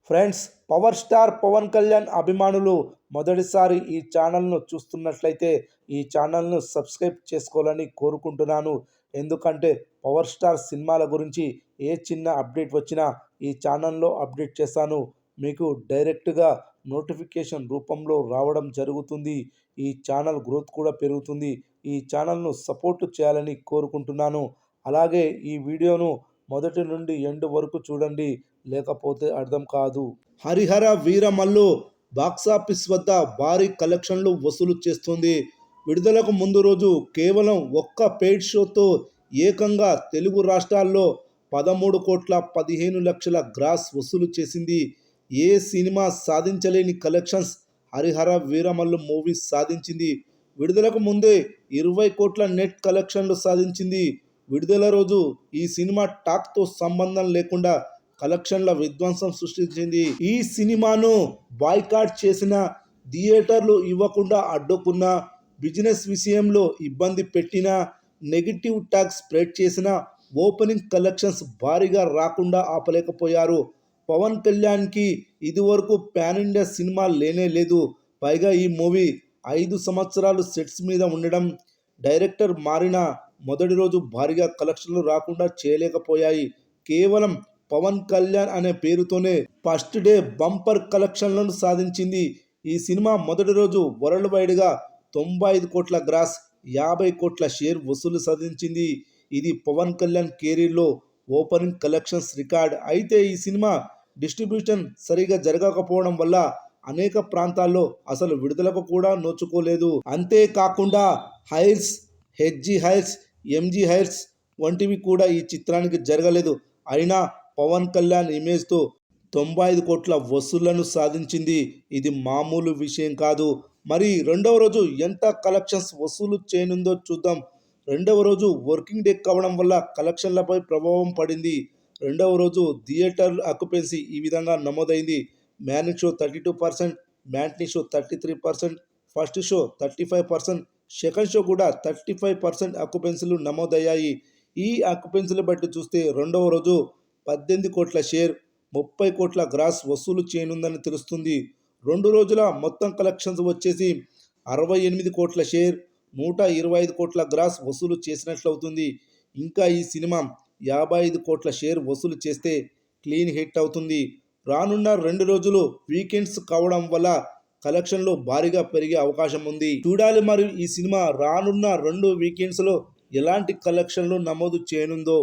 Friends, power star Pawan Kalyan అభిమానులు మొదటిసారి ఈ ఛానల్ను చూస్తున్నట్లయితే ఈ ఛానల్ను సబ్స్క్రైబ్ చేసుకోవాలని కోరుకుంటున్నాను. ఎందుకంటే పవర్ స్టార్ సినిమాల గురించి ఏ చిన్న అప్డేట్ వచ్చినా ఈ ఛానల్లో అప్డేట్ చేస్తాను. మీకు డైరెక్ట్గా నోటిఫికేషన్ రూపంలో రావడం జరుగుతుంది. ఈ ఛానల్ గ్రోత్ కూడా పెరుగుతుంది. ఈ ఛానల్ను సపోర్ట్ చేయాలని కోరుకుంటున్నాను. అలాగే ఈ వీడియోను మొదటి నుండి ఎండ్ వరకు చూడండి, లేకపోతే అర్థం కాదు. హరిహర వీరమల్లు బాక్సాఫీస్ వద్ద భారీ కలెక్షన్లు వసూలు చేస్తుంది. విడుదలకు ముందు రోజు కేవలం ఒక్క పెయిడ్ షోతో ఏకంగా తెలుగు రాష్ట్రాల్లో 13,15,00,000 గ్రాస్ వసూలు చేసింది. ఏ సినిమా సాధించలేని కలెక్షన్స్ హరిహర వీరమల్లు మూవీ సాధించింది. విడుదలకు ముందే 20 కోట్ల నెట్ కలెక్షన్లు సాధించింది. విడుదల రోజు ఈ సినిమా టాక్తో సంబంధం లేకుండా కలెక్షన్ల విధ్వంసం సృష్టించింది. ఈ సినిమాను బాయ్కాట్ చేసిన, థియేటర్లు ఇవ్వకుండా అడ్డుకున్న, బిజినెస్ విషయంలో ఇబ్బంది పెట్టిన, నెగిటివ్ టాక్ స్ప్రెడ్ చేసిన, ఓపెనింగ్ కలెక్షన్స్ భారీగా రాకుండా ఆపలేకపోయారు. పవన్ కళ్యాణ్కి ఇదివరకు పాన్ ఇండియా సినిమా లేనే లేదు. పైగా ఈ మూవీ 5 సంవత్సరాలు సెట్స్ మీద ఉండడం, డైరెక్టర్ మారిన మొదటి రోజు భారీగా కలెక్షన్లు రాకుండా చేయలేకపోయాయి. కేవలం పవన్ కళ్యాణ్ అనే పేరుతోనే ఫస్ట్ డే బంపర్ కలెక్షన్లను సాధించింది. ఈ సినిమా మొదటి రోజు వరల్డ్ వైడ్గా 95 కోట్ల గ్రాస్, 50 కోట్ల షేర్ వసూలు సాధించింది. ఇది పవన్ కళ్యాణ్ కెరీర్లో ఓపెనింగ్ కలెక్షన్స్ రికార్డ్. అయితే ఈ సినిమా డిస్ట్రిబ్యూషన్ సరిగా జరగకపోవడం వల్ల అనేక ప్రాంతాల్లో అసలు విడుదలకు కూడా నోచుకోలేదు. అంతేకాకుండా heirs, HG heirs, MG heirs వంటివి కూడా ఈ చిత్రానికి జరగలేదు. అయినా పవన్ కళ్యాణ్ ఇమేజ్తో 95 కోట్ల వసూళ్లను సాధించింది. ఇది మామూలు విషయం కాదు. మరి రెండవ రోజు ఎంత కలెక్షన్స్ వసూలు చేయనుందో చూద్దాం. రెండవ రోజు వర్కింగ్ డే కావడం వల్ల కలెక్షన్లపై ప్రభావం పడింది. రెండవ రోజు థియేటర్ ఆక్యుపెన్సీ ఈ విధంగా నమోదైంది. Morning show 32%, matinee show 33%, first show 35%, second show కూడా 35% ఆక్యుపెన్సీలు నమోదయ్యాయి. ఈ ఆక్యుపెన్సీలు బట్టి చూస్తే రెండవ రోజు 18 కోట్ల షేర్, 30 కోట్ల గ్రాస్ వసూలు చేయనుందని తెలుస్తుంది. 2 రోజుల మొత్తం కలెక్షన్స్ వచ్చేసి 68 కోట్ల షేర్, 125 కోట్ల గ్రాస్ వసూలు చేసినట్లవుతుంది. ఇంకా ఈ సినిమా 55 కోట్ల షేర్ వసూలు చేస్తే క్లీన్ హిట్ అవుతుంది. రానున్న 2 రోజులు వీకెండ్స్ కావడం వల్ల కలెక్షన్లు భారీగా పెరిగే అవకాశం ఉంది. చూడాలి మరి ఈ సినిమా రానున్న 2 వీకెండ్స్లో ఎలాంటి కలెక్షన్లు నమోదు చేయనుందో.